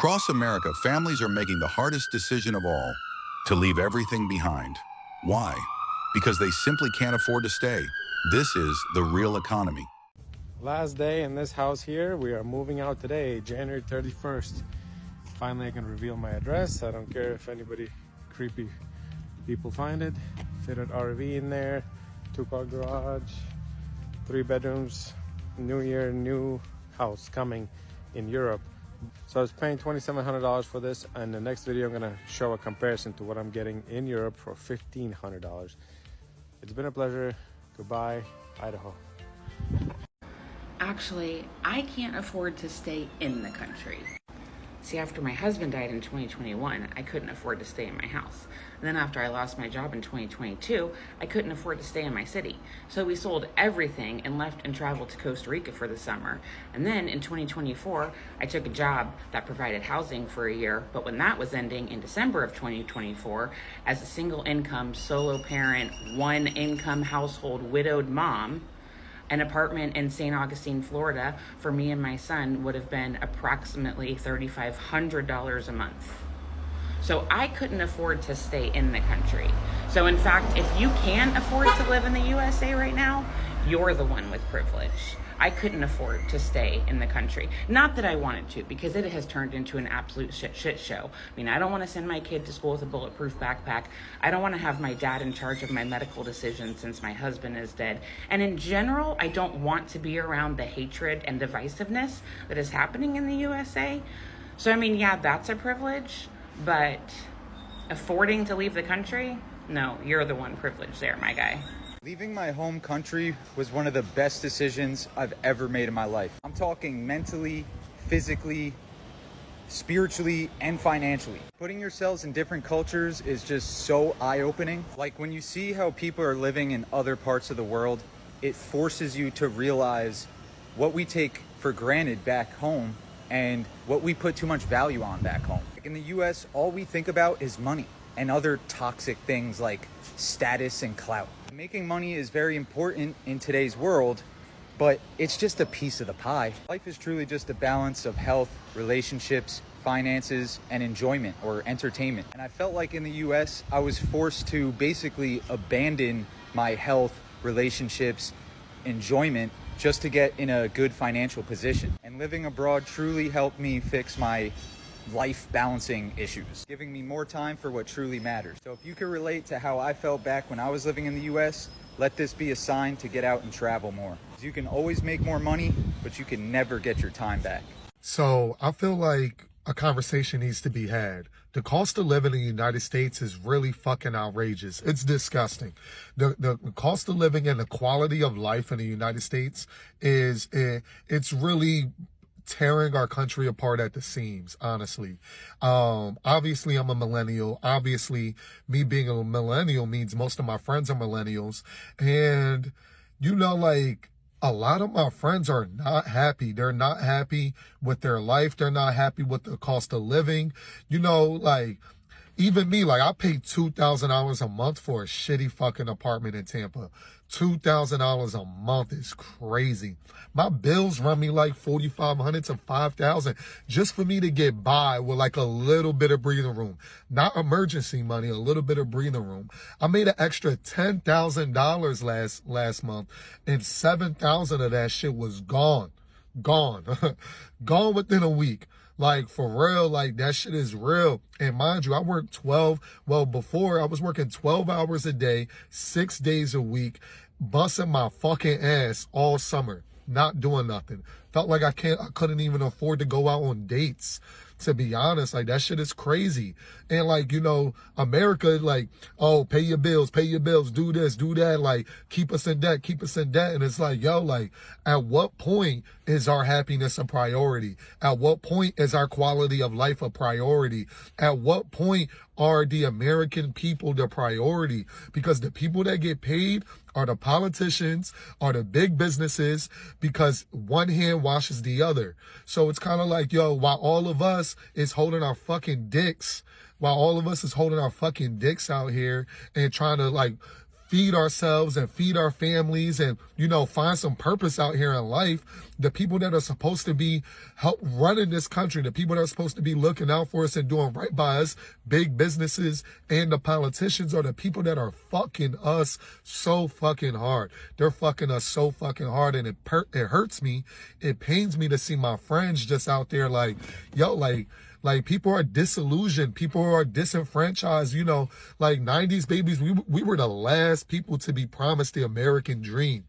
Across America, families are making the hardest decision of all, to leave everything behind. Why? Because they simply can't afford to stay. This is the real economy. Last day in this house here. We are moving out today, January 31st. Finally, I can reveal my address. I don't care if anybody creepy people find it. Fitted RV in there, 2-car garage, 3 bedrooms, new year, new house coming in Europe. So I was paying $2,700 for this, and the next video I'm gonna show a comparison to what I'm getting in Europe for $1,500. It's been a pleasure. Goodbye, Idaho. Actually, I can't afford to stay in the country. See, after my husband died in 2021, I couldn't afford to stay in my house. And then after I lost my job in 2022, I couldn't afford to stay in my city. So we sold everything and left and traveled to Costa Rica for the summer. And then in 2024, I took a job that provided housing for a year. But when that was ending in December of 2024, as a single income, solo parent, 1 income household, widowed mom, an apartment in St. Augustine, Florida, for me and my son would have been approximately $3,500 a month. So I couldn't afford to stay in the country. So in fact, if you can afford to live in the USA right now, you're the one with privilege. I couldn't afford to stay in the country. Not that I wanted to, because it has turned into an absolute shit show. I mean, I don't want to send my kid to school with a bulletproof backpack. I don't want to have my dad in charge of my medical decisions since my husband is dead. And in general, I don't want to be around the hatred and divisiveness that is happening in the USA. So, I mean, yeah, that's a privilege, but affording to leave the country? No, you're the one privileged there, my guy. Leaving my home country was one of the best decisions I've ever made in my life. I'm talking mentally, physically, spiritually, and financially. Putting yourselves in different cultures is just so eye-opening. Like when you see how people are living in other parts of the world, it forces you to realize what we take for granted back home and what we put too much value on back home. Like in the US, all we think about is money and other toxic things like status and clout. Making money is very important in today's world, but it's just a piece of the pie. Life is truly just a balance of health, relationships, finances, and enjoyment or entertainment. And I felt like in the US, I was forced to basically abandon my health, relationships, enjoyment just to get in a good financial position. And living abroad truly helped me fix my life balancing issues, giving me more time for what truly matters. So if you can relate to how I felt back when I was living in the US, let this be a sign to get out and travel more. You can always make more money, but you can never get your time back. So I feel like a conversation needs to be had. The cost of living in the United States is really fucking outrageous. It's disgusting. The cost of living and the quality of life in the United States it's really tearing our country apart at the seams, honestly. Obviously, I'm a millennial. Obviously, me being a millennial means most of my friends are millennials. And, you know, like, a lot of my friends are not happy. They're not happy with their life. They're not happy with the cost of living. You know, like, even me, like, I pay $2,000 a month for a shitty fucking apartment in Tampa. $2,000 a month is crazy. My bills run me like $4,500 to $5,000 just for me to get by with like a little bit of breathing room. Not emergency money, a little bit of breathing room. I made an extra $10,000 last month, and $7,000 of that shit was gone. Gone within a week. Like, for real, like, that shit is real. And mind you, I worked before I was working 12 hours a day, 6 days a week, busting my fucking ass all summer, not doing nothing. Felt like I couldn't even afford to go out on dates. To be honest, like, that shit is crazy. And like, you know, America, like, oh, pay your bills, do this, do that, like, keep us in debt. And it's like, yo, like, at what point is our happiness a priority? At what point is our quality of life a priority? At what point are the American people the priority? Because the people that get paid are the politicians, are the big businesses, because one hand washes the other. So it's kind of like, yo, while all of us is holding our fucking dicks out here and trying to like feed ourselves and feed our families and, you know, find some purpose out here in life. The people that are supposed to be help running this country, the people that are supposed to be looking out for us and doing right by us, big businesses and the politicians, are the people that are fucking us so fucking hard. They're fucking us so fucking hard, and it hurts me. It pains me to see my friends just out there like, yo, like people are disillusioned. People are disenfranchised. You know, like 90s babies, we were the last people to be promised the American dream.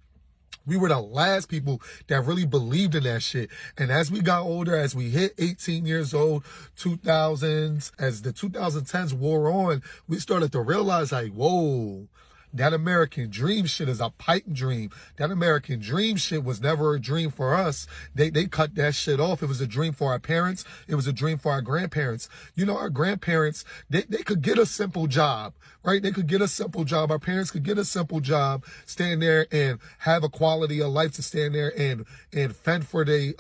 We were the last people that really believed in that shit. And as we got older, as we hit 18 years old, 2000s, as the 2010s wore on, we started to realize like, whoa, that American dream shit is a pipe dream. That American dream shit was never a dream for us. They cut that shit off. It was a dream for our parents. It was a dream for our grandparents. You know, our grandparents, they could get a simple job, right? They could get a simple job. Our parents could get a simple job, stand there and have a quality of life to stand there and fend for they,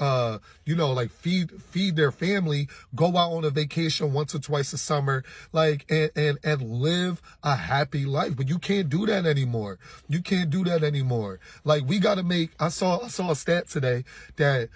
you know, like feed their family, go out on a vacation once or twice a summer, like, and live a happy life. But you can't do that anymore. You can't do that anymore. Like, we got to make, I saw a stat today that,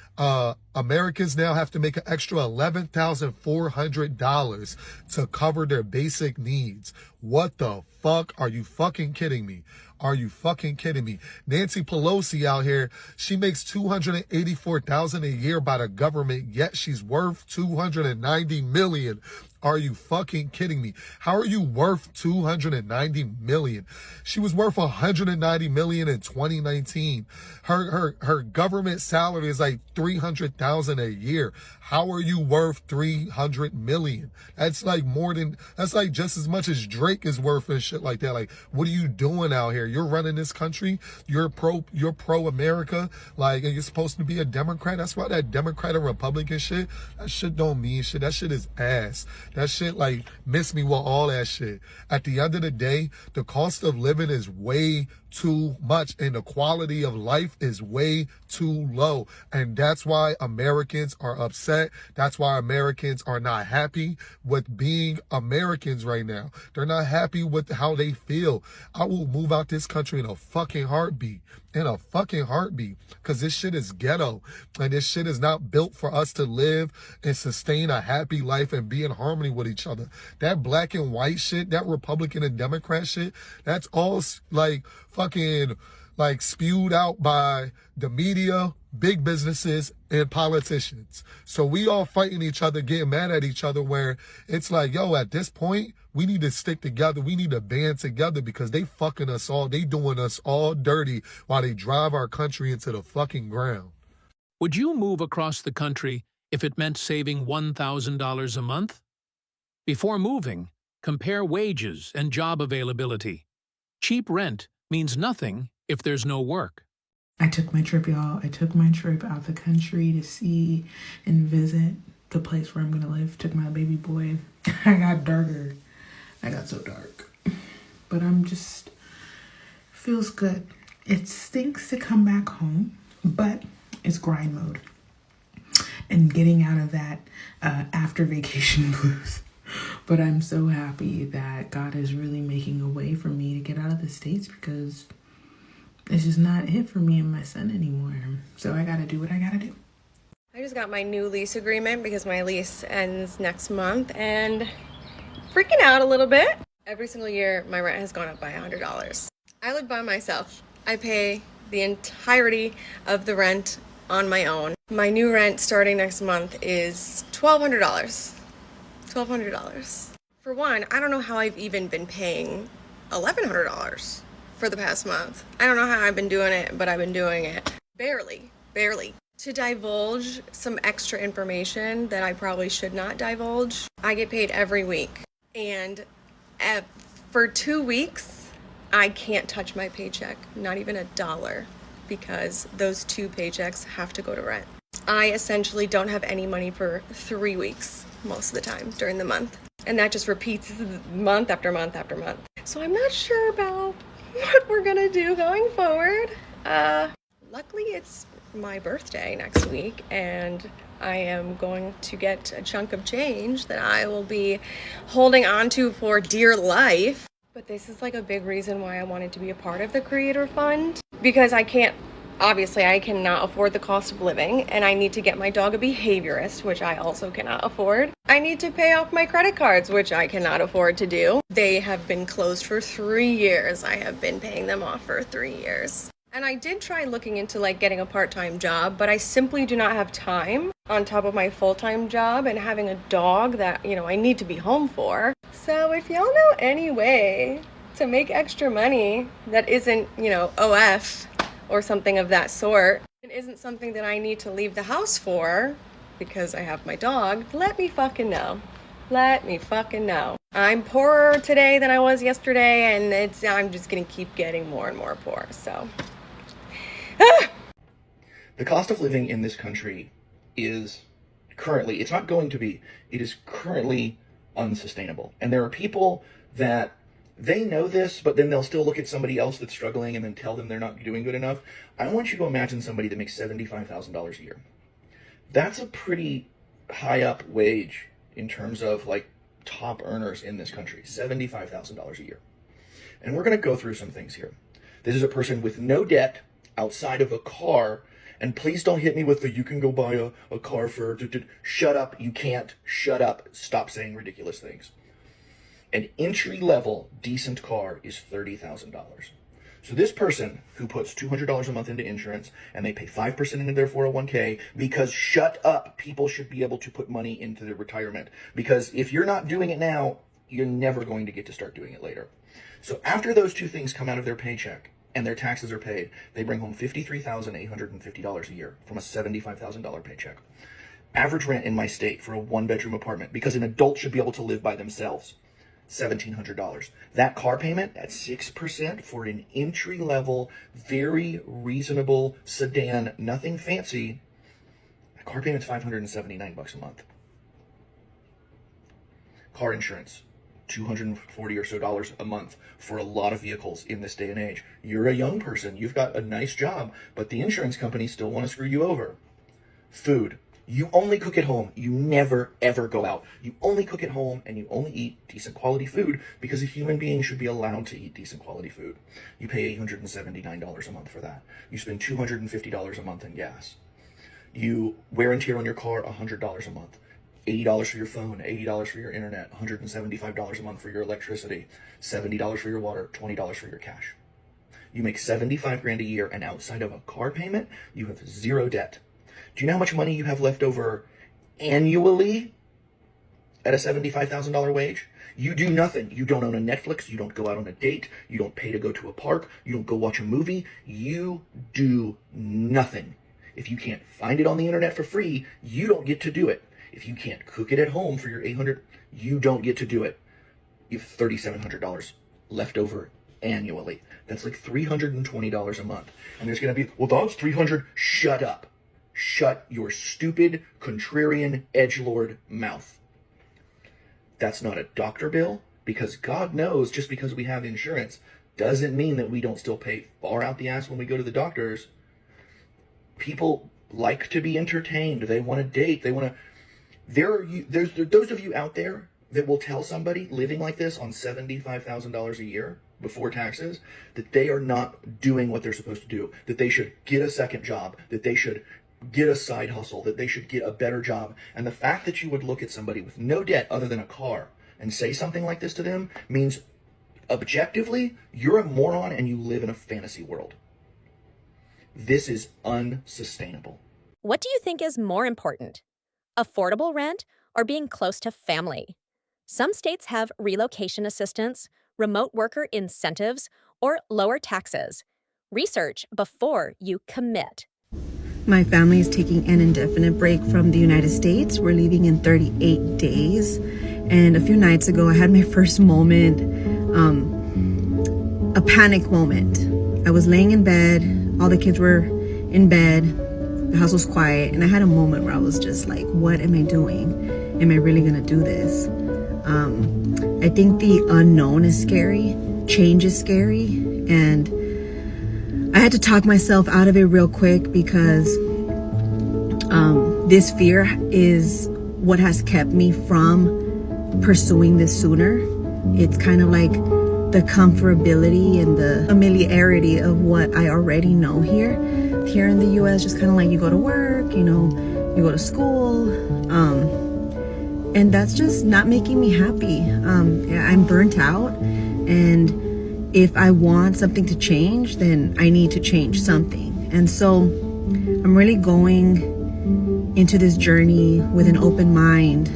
Americans now have to make an extra $11,400 to cover their basic needs. What the fuck? Are you fucking kidding me? Are you fucking kidding me? Nancy Pelosi out here, she makes $284,000 a year by the government, yet she's worth $290 million. Are you fucking kidding me? How are you worth $290 million? She was worth $190 million in 2019. Her government salary is like $300,000 a year. How are you worth $300 million? That's like that's like just as much as Drake is worth and shit like that. Like, what are you doing out here? You're running this country. You're pro America. Like, and you're supposed to be a Democrat. That's why that Democrat and Republican shit, that shit don't mean shit. That shit is ass. That shit, like, miss me with all that shit. At the end of the day, the cost of living is way too much and the quality of life is way too low. And that's why Americans are upset. That's why Americans are not happy with being Americans right now. They're not happy with how they feel. I will move out this country in a fucking heartbeat. In a fucking heartbeat. Because this shit is ghetto. And this shit is not built for us to live and sustain a happy life and be in harmony with each other. That black and white shit, that Republican and Democrat shit, that's all like fucking like spewed out by the media, big businesses, and politicians. So we all fighting each other, getting mad at each other, where it's like, yo, at this point, we need to stick together. We need to band together because they fucking us all. They doing us all dirty while they drive our country into the fucking ground. Would you move across the country if it meant saving $1,000 a month? Before moving, compare wages and job availability. Cheap rent means nothing if there's no work. I took my trip, y'all. I took my trip out the country to see and visit the place where I'm going to live. Took my baby boy. I got darker. I got so dark. But feels good. It stinks to come back home, but it's grind mode. And getting out of that after vacation blues. But I'm so happy that God is really making a way for me to get out of the States because it's just not it for me and my son anymore. So I gotta do what I gotta do. I just got my new lease agreement because my lease ends next month and freaking out a little bit. Every single year, my rent has gone up by $100. I live by myself. I pay the entirety of the rent on my own. My new rent starting next month is $1,200. $1,200. For one, I don't know how I've even been paying $1,100 for the past month. I don't know how I've been doing it, but I've been doing it. Barely. To divulge some extra information that I probably should not divulge, I get paid every week. And for 2 weeks, I can't touch my paycheck, not even $1, because those 2 paychecks have to go to rent. I essentially don't have any money for 3 weeks most of the time during the month. And that just repeats month after month after month. So I'm not sure about what we're gonna do going forward. Luckily it's my birthday next week and I am going to get a chunk of change that I will be holding on to for dear life. But this is like a big reason why I wanted to be a part of the Creator Fund, because I cannot afford the cost of living, and I need to get my dog a behaviorist, which I also cannot afford. I need to pay off my credit cards, which I cannot afford to do. They have been closed for 3 years. I have been paying them off for 3 years. And I did try looking into like getting a part-time job, but I simply do not have time on top of my full-time job and having a dog that, you know, I need to be home for. So if y'all know any way to make extra money that isn't, you know, OF or something of that sort, and isn't something that I need to leave the house for because I have my dog, let me fucking know. Let me fucking know. I'm poorer today than I was yesterday, and I'm just gonna keep getting more and more poor, so. The cost of living in this country is currently, it's not going to be, it is currently unsustainable. And there are people that they know this, but then they'll still look at somebody else that's struggling and then tell them they're not doing good enough. I want you to imagine somebody that makes $75,000 a year. That's a pretty high up wage in terms of like top earners in this country, $75,000 a year. And we're going to go through some things here. This is a person with no debt outside of a car. And please don't hit me with the, you can go buy a car for, shut up, you can't, shut up, stop saying ridiculous things. An entry-level decent car is $30,000. So this person who puts $200 a month into insurance and they pay 5% into their 401k, because shut up, people should be able to put money into their retirement. Because if you're not doing it now, you're never going to get to start doing it later. So after those two things come out of their paycheck, and their taxes are paid, they bring home $53,850 a year from a $75,000 paycheck. Average rent in my state for a one-bedroom apartment, because an adult should be able to live by themselves, $1,700. That car payment at 6% for an entry-level, very reasonable sedan, nothing fancy, that car payment's $579 a month. Car insurance, $240 or so a month for a lot of vehicles in this day and age. You're a young person, you've got a nice job, but the insurance companies still want to screw you over. Food. You only cook at home. You never, ever go out. You only cook at home, and you only eat decent quality food because a human being should be allowed to eat decent quality food. You pay $879 a month for that. You spend $250 a month in gas. You wear and tear on your car $100 a month. $80 for your phone, $80 for your internet, $175 a month for your electricity, $70 for your water, $20 for your cash. You make $75,000 a year, and outside of a car payment, you have zero debt. Do you know how much money you have left over annually at a $75,000 wage? You do nothing. You don't own a Netflix. You don't go out on a date. You don't pay to go to a park. You don't go watch a movie. You do nothing. If you can't find it on the internet for free, you don't get to do it. If you can't cook it at home for your $800, you don't get to do it. You have $3,700 left over annually. That's like $320 a month. And there's going to be, well, that's $300. Shut up. Shut your stupid, contrarian, edgelord mouth. That's not a doctor bill, because God knows just because we have insurance doesn't mean that we don't still pay far out the ass when we go to the doctors. People like to be entertained. They want to date. They want to... There's those of you out there that will tell somebody living like this on $75,000 a year before taxes that they are not doing what they're supposed to do, that they should get a second job, that they should get a side hustle, that they should get a better job. And the fact that you would look at somebody with no debt other than a car and say something like this to them means objectively you're a moron and you live in a fantasy world. This is unsustainable. What do you think is more important? Affordable rent or being close to family? Some states have relocation assistance, remote worker incentives, or lower taxes. Research before you commit. My family is taking an indefinite break from the United States. We're leaving in 38 days. And a few nights ago, I had my first moment, a panic moment. I was laying in bed. All the kids were in bed. The house was quiet, and I had a moment where I was just like, what am I doing? Am I really gonna do this? I think the unknown is scary. Change is scary. And I had to talk myself out of it real quick, because this fear is what has kept me from pursuing this sooner. It's kind of like the comfortability and the familiarity of what I already know here. Here in the US, just kind of like you go to work, you know, you go to school, and that's just not making me happy. I'm burnt out, and if I want something to change, then I need to change something. And so I'm really going into this journey with an open mind,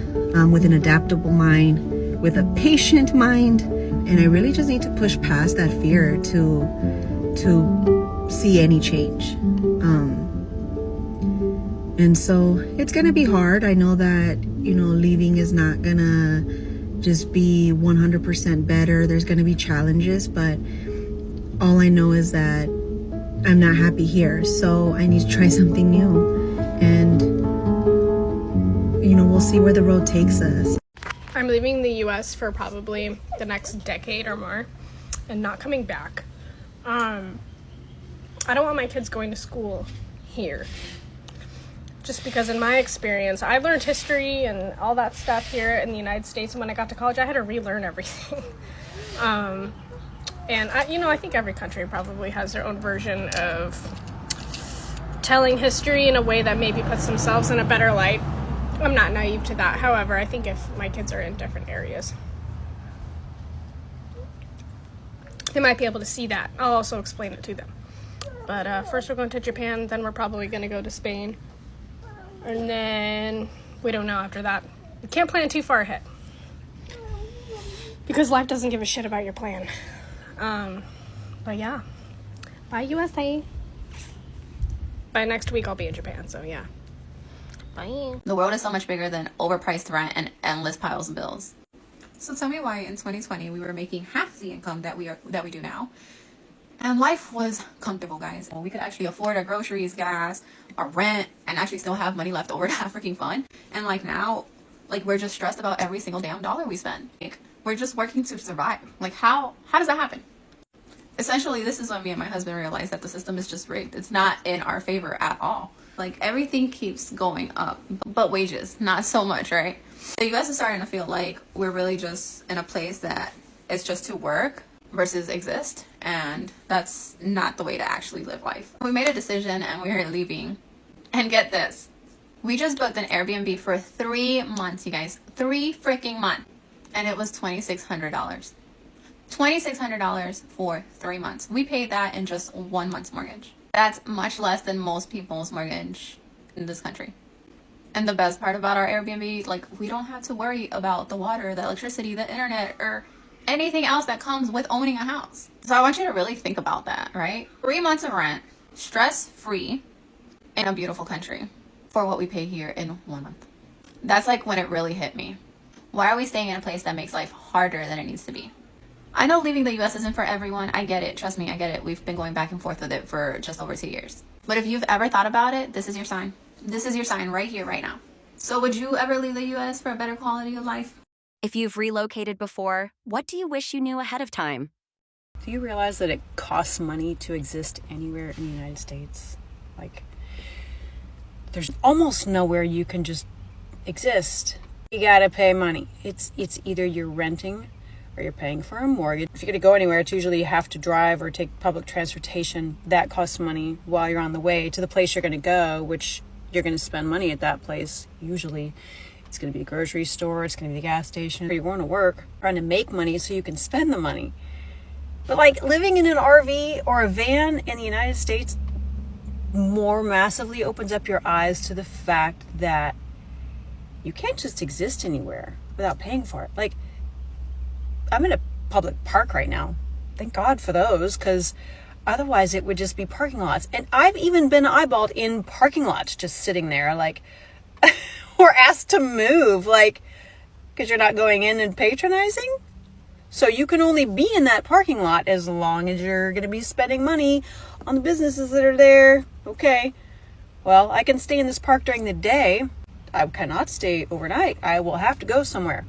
with an adaptable mind, with a patient mind, and I really just need to push past that fear to see any change. And so it's gonna be hard. I know that, you know, leaving is not gonna just be 100% better. There's gonna be challenges, but all I know is that I'm not happy here. So I need to try something new. And, you know, we'll see where the road takes us. I'm leaving the US for probably the next decade or more and not coming back. I don't want my kids going to school here. Just because in my experience, I learned history and all that stuff here in the United States, and when I got to college, I had to relearn everything. And I think every country probably has their own version of telling history in a way that maybe puts themselves in a better light. I'm not naive to that. However, I think if my kids are in different areas, they might be able to see that. I'll also explain it to them. But first we're going to Japan, then we're probably going to go to Spain. And then we don't know after that. You can't plan too far ahead, because life doesn't give a shit about your plan. But yeah, bye USA. By next week I'll be in Japan, so yeah. Bye. The world is so much bigger than overpriced rent and endless piles of bills. So tell me why in 2020 we were making half the income that we do now. And life was comfortable, guys. We could actually afford our groceries, gas, our rent, and actually still have money left over to have freaking fun. And like now, like we're just stressed about every single damn dollar we spend. Like, we're just working to survive. Like how does that happen? Essentially, this is when me and my husband realized that the system is just rigged. It's not in our favor at all. Like everything keeps going up, but wages, not so much, right? The US is starting to feel like we're really just in a place that it's just to work versus exist, and that's not the way to actually live life. We made a decision and we are leaving, and get this, we just booked an Airbnb for 3 months, you guys. 3 freaking months, and it was $2,600. $2,600 for 3 months. We paid that in just 1 month's mortgage. That's much less than most people's mortgage in this country. And the best part about our Airbnb, like, we don't have to worry about the water, the electricity, the internet, or anything else that comes with owning a house. So I want you to really think about that, right? 3 months of rent, stress-free, in a beautiful country for what we pay here in 1 month. That's like when it really hit me. Why are we staying in a place that makes life harder than it needs to be? I know leaving the US isn't for everyone. I get it. Trust me, I get it. We've been going back and forth with it for just over 2 years. But if you've ever thought about it, this is your sign. This is your sign right here, right now. So would you ever leave the US for a better quality of life? If you've relocated before, what do you wish you knew ahead of time? Do you realize that it costs money to exist anywhere in the United States? Like, there's almost nowhere you can just exist. You gotta pay money. It's either you're renting or you're paying for a mortgage. If you're gonna go anywhere, it's usually you have to drive or take public transportation. That costs money while you're on the way to the place you're gonna go, which you're gonna spend money at that place. Usually it's gonna be a grocery store, it's gonna be a gas station, or you're going to work, trying to make money so you can spend the money. But like living in an RV or a van in the United States more massively opens up your eyes to the fact that you can't just exist anywhere without paying for it. Like, I'm in a public park right now. Thank God for those, because otherwise it would just be parking lots. And I've even been eyeballed in parking lots just sitting there, like, or asked to move, like, because you're not going in and patronizing. So you can only be in that parking lot as long as you're going to be spending money on the businesses that are there. Okay, well, I can stay in this park during the day. I cannot stay overnight. I will have to go somewhere.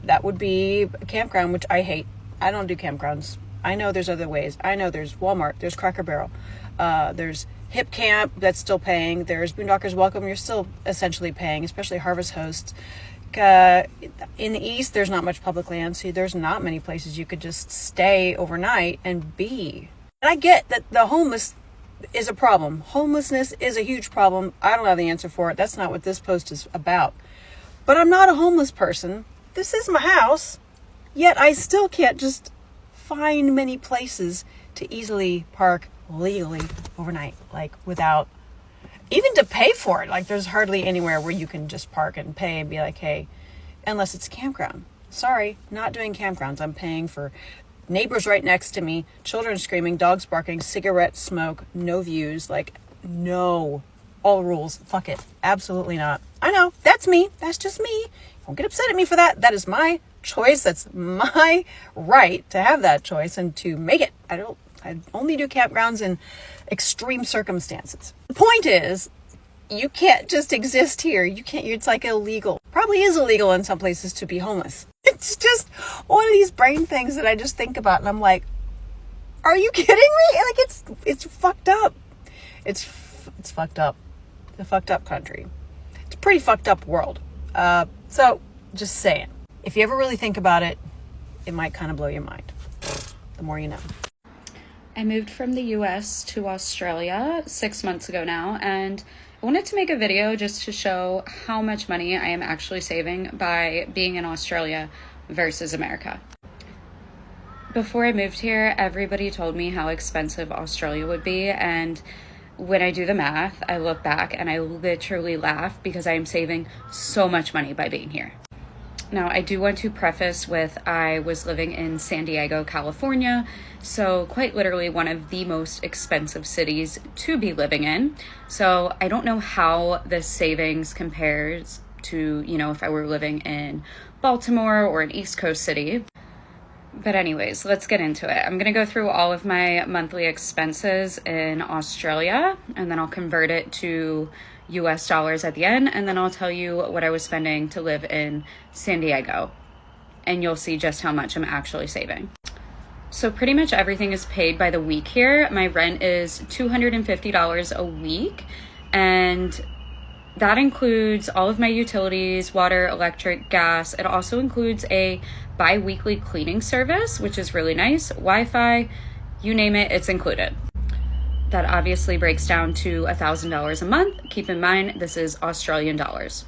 That would be a campground, which I hate. I don't do campgrounds. I know there's other ways. I know there's Walmart, there's Cracker Barrel, there's Hip Camp that's still paying. There's Boondockers Welcome, you're still essentially paying, especially Harvest Host. in the East, there's not much public land, so there's not many places you could just stay overnight and be. And I get that the homeless is a problem. Homelessness is a huge problem. I don't have the answer for it. That's not what this post is about. But I'm not a homeless person. This is my house. Yet I still can't just find many places to easily park legally overnight, like without even to pay for it. Like there's hardly anywhere where you can just park and pay and be like, hey, unless it's a campground. Sorry, not doing campgrounds. I'm paying for neighbors right next to me, children screaming, dogs barking, cigarette smoke, no views, like no, all rules. Fuck it. Absolutely not. I know, that's me. That's just me. Don't get upset at me for that. That is my choice. That's my right to have that choice and to make it. I only do campgrounds in extreme circumstances. The point is, you can't just exist here. You can't, it's like illegal. Probably is illegal in some places to be homeless. It's just one of these brain things that I just think about and I'm like, are you kidding me? Like it's fucked up. It's fucked up. It's a fucked up country. It's a pretty fucked up world. So just saying, if you ever really think about it, it might kind of blow your mind. The more you know. I moved from the US to Australia 6 months ago now, and I wanted to make a video just to show how much money I am actually saving by being in Australia versus America. Before I moved here, everybody told me how expensive Australia would be, and when I do the math, I look back and I literally laugh because I am saving so much money by being here. Now, I do want to preface with I was living in San Diego, California, so quite literally one of the most expensive cities to be living in. So I don't know how this savings compares to, if I were living in Baltimore or an East Coast city. But anyways, let's get into it. I'm going to go through all of my monthly expenses in Australia, and then I'll convert it to US dollars at the end, and then I'll tell you what I was spending to live in San Diego, and you'll see just how much I'm actually saving. So pretty much everything is paid by the week here. My rent is $250 a week, and that includes all of my utilities, water, electric, gas. It also includes a bi-weekly cleaning service, which is really nice. Wi-Fi, you name it, it's included. That obviously breaks down to $1,000 a month. Keep in mind, this is Australian dollars.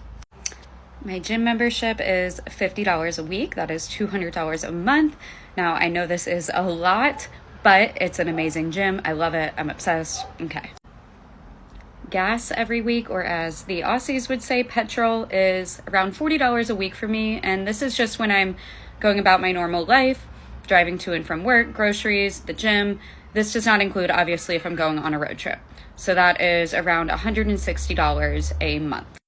My gym membership is $50 a week. That is $200 a month. Now, I know this is a lot, but it's an amazing gym. I love it. I'm obsessed. Okay. Gas every week, or as the Aussies would say, petrol, is around $40 a week for me. And this is just when I'm going about my normal life, driving to and from work, groceries, the gym. This does not include, obviously, if I'm going on a road trip. So that is around $160 a month.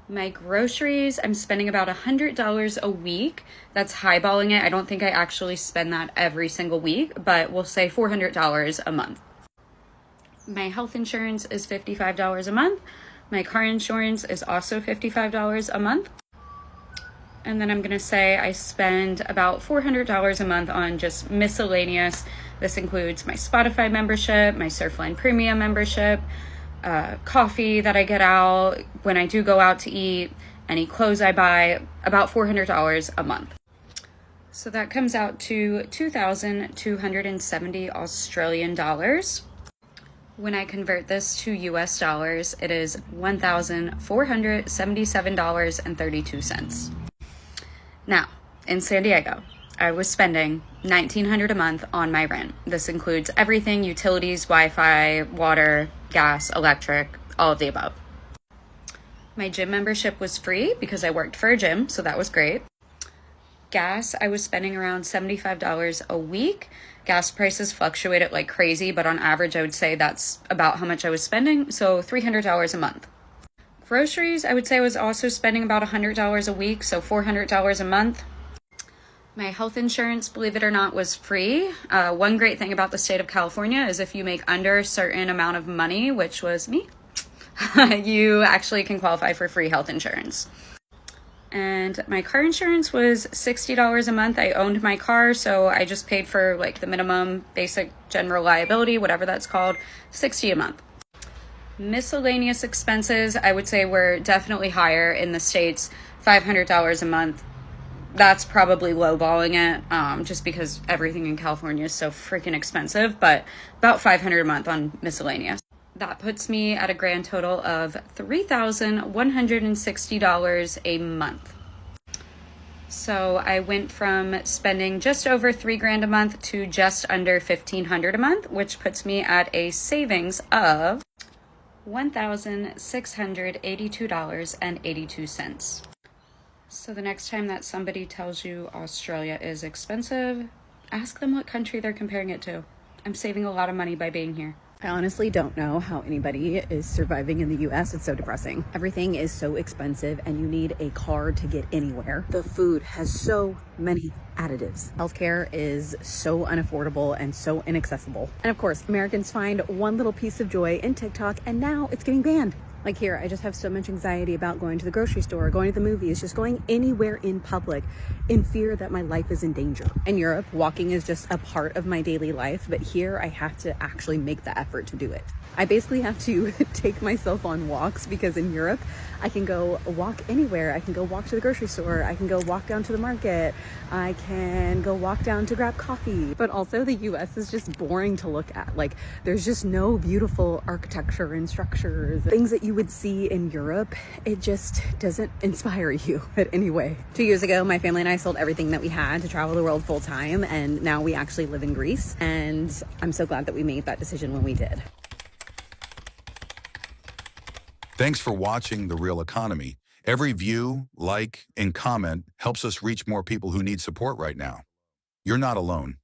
My groceries, I'm spending about $100 a week. That's highballing it. I don't think I actually spend that every single week, but we'll say $400 a month. My health insurance is $55 a month. My car insurance is also $55 a month. And then I'm going to say I spend about $400 a month on just miscellaneous. This includes my Spotify membership, my Surfline Premium membership, coffee that I get out when I do go out to eat, any clothes I buy, about $400 a month. So that comes out to 2,270 Australian dollars. When I convert this to US dollars, it is $1,477.32. Now, in San Diego, I was spending $1,900 a month on my rent. This includes everything: utilities, Wi-Fi, water, gas, electric, all of the above. My gym membership was free because I worked for a gym, so that was great. Gas, I was spending around $75 a week. Gas prices fluctuated like crazy, but on average, I would say that's about how much I was spending, so $300 a month. Groceries, I would say I was also spending about $100 a week, so $400 a month. My health insurance, believe it or not, was free. One great thing about the state of California is if you make under a certain amount of money, which was me, you actually can qualify for free health insurance. And my car insurance was $60 a month. I owned my car, so I just paid for like the minimum basic general liability, whatever that's called, $60 a month. Miscellaneous expenses, I would say, were definitely higher in the States $500 a month. That's probably lowballing it, just because everything in California is so freaking expensive, but about $500 a month on miscellaneous. That puts me at a grand total of $3,160 a month. So I went from spending just over $3,000 a month to just under $1,500 a month, which puts me at a savings of $1,682.82. So the next time that somebody tells you Australia is expensive, ask them what country they're comparing it to. I'm saving a lot of money by being here. I honestly don't know how anybody is surviving in the US. It's so depressing. Everything is so expensive and you need a car to get anywhere. The food has so many additives. Healthcare is so unaffordable and so inaccessible. And of course, Americans find one little piece of joy in TikTok and now it's getting banned. Like here, I just have so much anxiety about going to the grocery store, going to the movies, just going anywhere in public in fear that my life is in danger. In Europe, walking is just a part of my daily life, but here I have to actually make the effort to do it. I basically have to take myself on walks because in Europe, I can go walk anywhere. I can go walk to the grocery store. I can go walk down to the market. I can go walk down to grab coffee. But also the US is just boring to look at. Like there's just no beautiful architecture and structures, things that you would see in Europe. It just doesn't inspire you in any way. 2 years ago, my family and I sold everything that we had to travel the world full time. And now we actually live in Greece. And I'm so glad that we made that decision when we did. Thanks for watching The Real Economy. Every view, like, and comment helps us reach more people who need support right now. You're not alone.